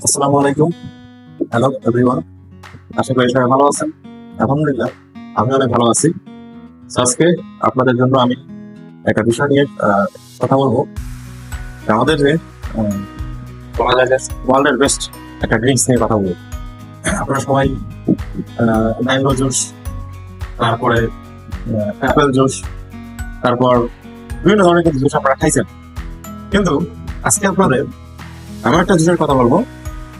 আসসালামু আলাইকুম। Hello everyone. আশা করি সবাই ভালো আছেন। আলহামদুলিল্লাহ আমি অনেক ভালো আছি। So, আজকে আপনাদের জন্য আমি একটা বিষয় নিয়ে কথা বলবো। আমাদের যে আহ, বলা যায় যে ওয়ার্ল্ডের বেস্ট একটা ড্রিঙ্কস নিয়ে কথা বলবো। আপনারা সবাই ম্যাঙ্গো জুস, তারপরে অ্যাপেল জুস, তারপর বিভিন্ন ধরনের কিন্তু জুস আপনারা খাইছেন। কিন্তু আজকে আপনাদের এমন একটা জুসের কথা বলবো,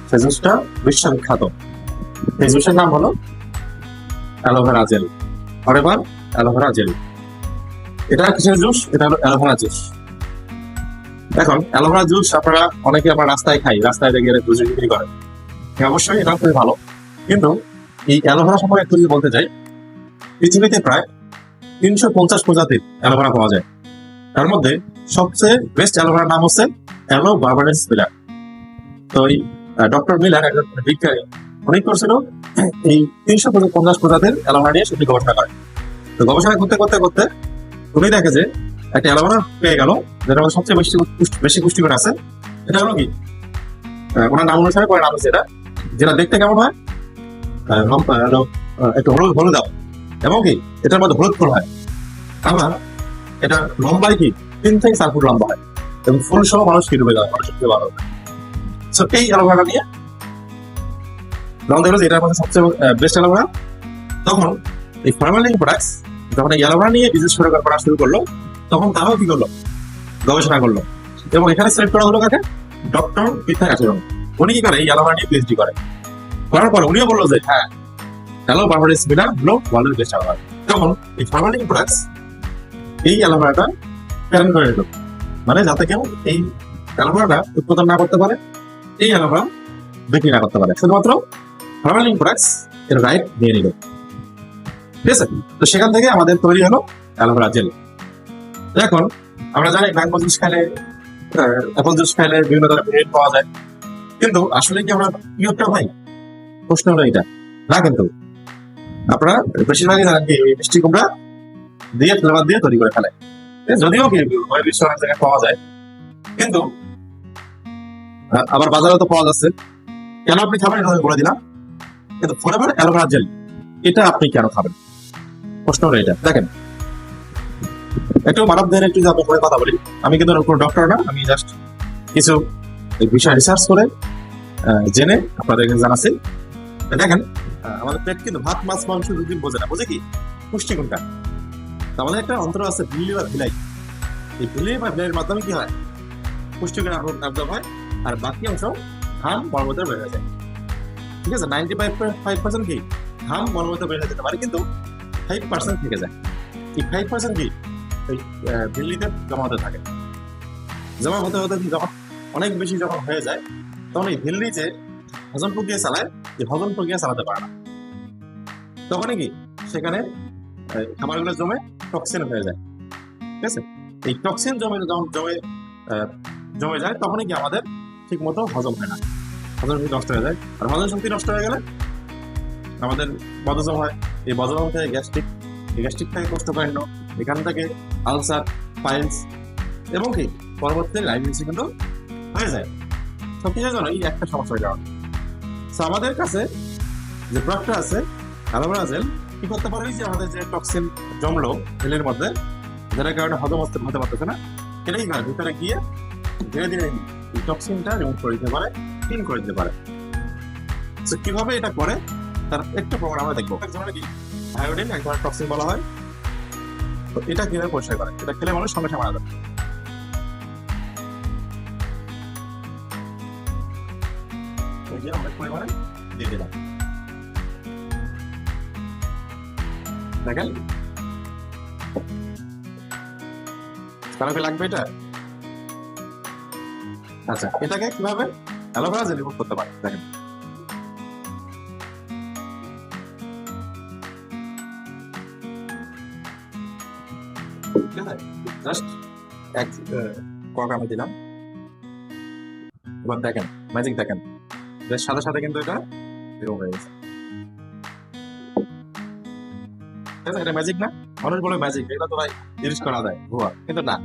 সেই জুসটা বিশ্ববিখ্যাত। এই জুসের নাম হলো অ্যালোভেরা জেল, অরেবার অ্যালোভেরা জেল। এটা কিসের জুস? এটা হলো অ্যালোভেরা জুস। এখন অ্যালোভেরা জুস আপনারা অনেকে আমরা রাস্তায় খাই, রাস্তায় গিয়ে জুস বিক্রি করে। হ্যাঁ, অবশ্যই এটা খুবই ভালো। কিন্তু এই অ্যালোভেরা সম্পর্কে একটু যদি বলতে চাই, পৃথিবীতে প্রায় 350 প্রজাতির অ্যালোভেরা পাওয়া যায়। তার মধ্যে সবচেয়ে বেস্ট অ্যালোভেরার নাম হচ্ছে অ্যালো বার্বাডেন্স মিলার। তো এই ডক্টর মিলার একজন বিজ্ঞানী, উনি করছিল এই 350 প্রজাতির অ্যালোভেরা নিয়ে সেটি গবেষণা করে। তো গবেষণা করতে করতে করতে উনি দেখে যে একটা অ্যালোভেরা পেয়ে গেল, যেটা আমাদের সবচেয়ে বেশি পুষ্টিকর আছে। এটা হলো কি, ওনার নাম অনুসারে পরে নাম হচ্ছে এটা, যেটা দেখতে কেমন হয়, একটু হলুদ হলুদ দাও, এবং কি এটার মধ্যে হলুদ ফুল হয়। আবার এটা লম্বায় কি 3 থেকে 4 ফুট লম্বা হয়, এবং ফুল সহ মানুষ কি ডুবে যাবে, মানুষের খুবই ভালো। সো এই অ্যালোভেরা নিয়ে যখন দেখলো যে এটার মধ্যে সবচেয়ে বেস্ট অ্যালোভেরা, তখন এই ফার্মালিং প্রোডাক্টস যখন এই অ্যালোভেরা নিয়ে বিজনেস করা শুরু করলো, তখন তারাও কি করলো, গবেষণা করলো। এবং এখানে সিলেক্ট করা হলো কাকে? ডক্টর পিথা কাঠিরন। উনি কি করে, এই অ্যালোভেরা নিয়ে পিএইচডি করে। করার পর উনিও বললো যে হ্যাঁ, হ্যালো বার্বারিস মিলার হলো ওয়ার্ল্ডের বেস্ট অ্যালোভেরা। তখন এই ফার্মালিং প্রোডাক্টস এই অ্যালোভেরাটা প্যারেন্ট করে নিল, মানে যাতে কেউ এই অ্যালোভেরাটা উৎপাদন না করতে পারে, এই অ্যালোভেরা বিক্রি না করতে পারে, শুধুমাত্র ফার্মালিং প্রোডাক্টস এর রাইট নিয়ে নিল। ঠিক আছে? তো সেখান থেকে আমাদের তৈরি হলো অ্যালোভেরা জেল। এখন আমরা জানি ম্যাঙ্গো জুস খাইলে, অ্যাপল জুস খাইলে বিভিন্ন ধরনের ভিটামিন পাওয়া যায়, কিন্তু আসলে কি আমরা পিওরটা পাই? প্রশ্ন হলো এটা না। কিন্তু আপনারা বেশিরভাগই জানেন কি মিষ্টি কুমড়া দিয়ে ফ্লেভার দিয়ে তৈরি করে ফেলে, যদিও কি বিশ্ব অনেক জায়গায় পাওয়া যায়, কিন্তু আবার বাজারে তো পাওয়া যাচ্ছে। কেন আপনি খাবেন এটা আমি বলে দিলাম, কিন্তু ফরএভার অ্যালোভেরা জেল এটা আপনি কেন খাবেন? প্রশ্ন হলো এটা। দেখেন, একটু মানব দেহের একটু আমি করে কথা বলি। আমি কিন্তু কোনো ডক্টর না, আমি জাস্ট কিছু বিষয় রিসার্চ করে জেনে আপনাদেরকে জানাচ্ছি। দেখেন, আমাদের পেট কিন্তু ভাত মাছ মাংস দুদিন বোঝে না, বোঝে কি পুষ্টি কোনটা। তো আমাদের একটা অন্তর আছে ভিলি বা ভিলাই। এই ভিলি বা ভিলাইয়ের মাধ্যমে কি হয়, পুষ্টিকর অ্যাবজর্ব হয়, আর বাকি অংশ ঘাম মলমূত্রে বের হয়ে যায়। ঠিক আছে, 95% কি ঘাম মলমূত্রে বের হয়ে যেতে পারে, কিন্তু 5% থেকে যায়। এই 5% কি এই ভিল্লিতে জমা হতে থাকে। জমা হতে হতে যখন অনেক বেশি যখন হয়ে যায়, তখন এই ভিল্লি যে হজম প্রক্রিয়া চালায়, এই হজম প্রক্রিয়া চালাতে পারে না। তখনই কি সেখানে খাবারগুলো জমে টক্সিন হয়ে যায়। ঠিক আছে, এই টক্সিন যখন জমে যায়, তখনই কি আমাদের ঠিক মতো হজম হয় না, হজম শক্তি নষ্ট হয়ে যায়। আর হজম শক্তি নষ্ট হয়ে গেলে আমাদের বদহজম হয়। এই বদহজম থেকে গ্যাস্ট্রিক থেকে কোষ্ঠকাঠিন্য, এখান থেকে আলসার, পাইলস, এবং কি পরবর্তীতে ডায়াবেটিস কিন্তু হয়ে যায়। সব কিছুর জন্য এই একটা সমস্যা হয়ে যাওয়া। আমাদের কাছে যে প্রোডাক্টটা আছে অ্যালোভেরা জেল, কি করতে পারে, যে আমাদের যে টক্সিন জমলো জেলের মধ্যে, যেটার কারণে হজম হতে পারতেছে না, এটাই না ভিতরে গিয়ে ধীরে ধীরে এই টক্সিনটা রিমুভ করে দিতে পারে, ক্লিন করে দিতে পারে। কিভাবে এটা করে তার একটু প্রমাণ আমরা দেখবো। এক ধরনের কি আয়োডিন, এক ধরনের টক্সিন বলা হয়। তো এটা কিভাবে পরিষ্কার করে, এটা খেলে মানুষ সঙ্গে সঙ্গে মারা যাবে। অনেক পরিমাণে দিয়ে দিলাম, দেখেন কারো কি লাগবে এটা? আচ্ছা, এটাকে কিভাবে অ্যালোভেরা জেল রিমুভ করতে পারে দেখেন। ঠিক আছে, জাস্ট এক কক আমি দিলাম। এবার দেখেন ম্যাজিক, দেখেন সাথে সাথে কিন্তু এটা রিমুভ হয়ে গেছে। এটা ম্যাজিক না? মানুষ বলে ম্যাজিক, এটা তো ভাই ইউজ করা যায়, ভুয়া। কিন্তু না,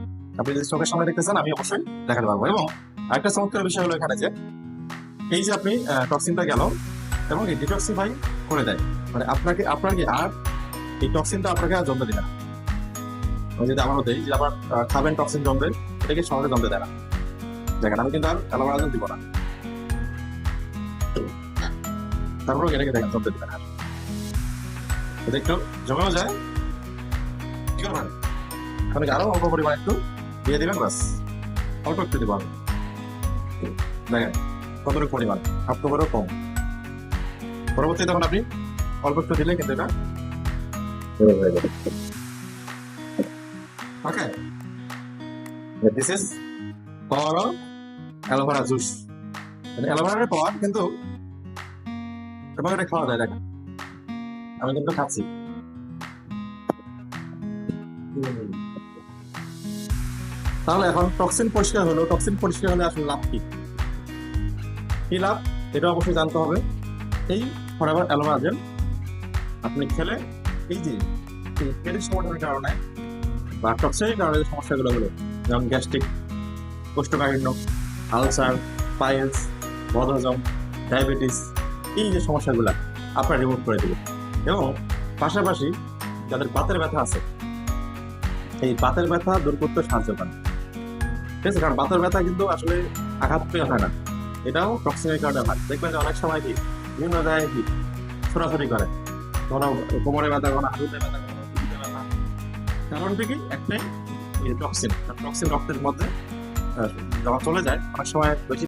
আপনি যদি চোখের সামনে দেখতেছেন, আমি অবশ্যই দেখাতে পারবো। এবং আরেকটা চমৎকার বিষয় হলো এখানে যে এই যে আপনি টক্সিনটা গেল এবং এই ডিটক্সিফাই করে দেয়, মানে আপনাকে আর এই টক্সিনটা আপনাকে আর জমতে দেবে না। আমি যদি আমার মধ্যে যে আবার খাবেন টক্সিন জমবে, এটাকে সহজে জমতে দেয় না। দেখেন আমি কিন্তু আর অ্যালোভেরা জেল দিব না, তারপরেও এটাকে দেখেন জমতে দিবেন আর এটা একটু জমেও যায়। কি করবেন, আপনাকে আরো অল্প পরিমাণ একটু দিয়ে দিবেন, বাস অল্প একটু দিব আমি। দেখেন কতটুকু পরিমাণ, হাফ কাপেরও কম। পরবর্তী তখন আপনি অল্প একটু দিলে কিন্তু এটা হয়ে যাবে। Okay, this is power of aloe vera juice. অ্যালোভেরার পাওয়ার কিন্তু এবং এটা খাওয়া যায়। দেখেন আমি কিন্তু খাচ্ছি। তাহলে এখন টক্সিন পরিষ্কার হলো, টক্সিন পরিষ্কার হলে আসলে লাভ কি, কি লাভ এটা অবশ্যই জানতে হবে। এই ফরএভার অ্যালোভেরা জেল আপনি খেলে এই যে পেটের সমস্যার কারণে বা টক্সিনের কারণে যে সমস্যাগুলো হলো, যেমন গ্যাস্ট্রিক, কোষ্ঠকাঠিন্য, আলসার, পাইলস, বদহজম, ডায়াবেটিস, এই যে সমস্যাগুলো আপনার রিমুভ করে দেবে। এবং পাশাপাশি যাদের বাতের ব্যথা আছে, এই বাতের ব্যথা দূর করতে সাহায্য করে। ঠিক আছে, কারণ বাতের ব্যথা কিন্তু আসলে আঘাত পেয়ে হয় না, এটাও টক্সিনের কারণে হয়। দেখবেন যে অনেক সময় কি বিভিন্ন জায়গায় কি ছোড়াছড়ি করে, কোনো কোমরে ব্যথা, কোনো হাঁটুতে ব্যথা, কোনো পিঠে ব্যথা, কারণটা কি একটাই টক্সিন। টক্সিন রক্তের মধ্যে যখন চলে যায় অনেক সময় বেশি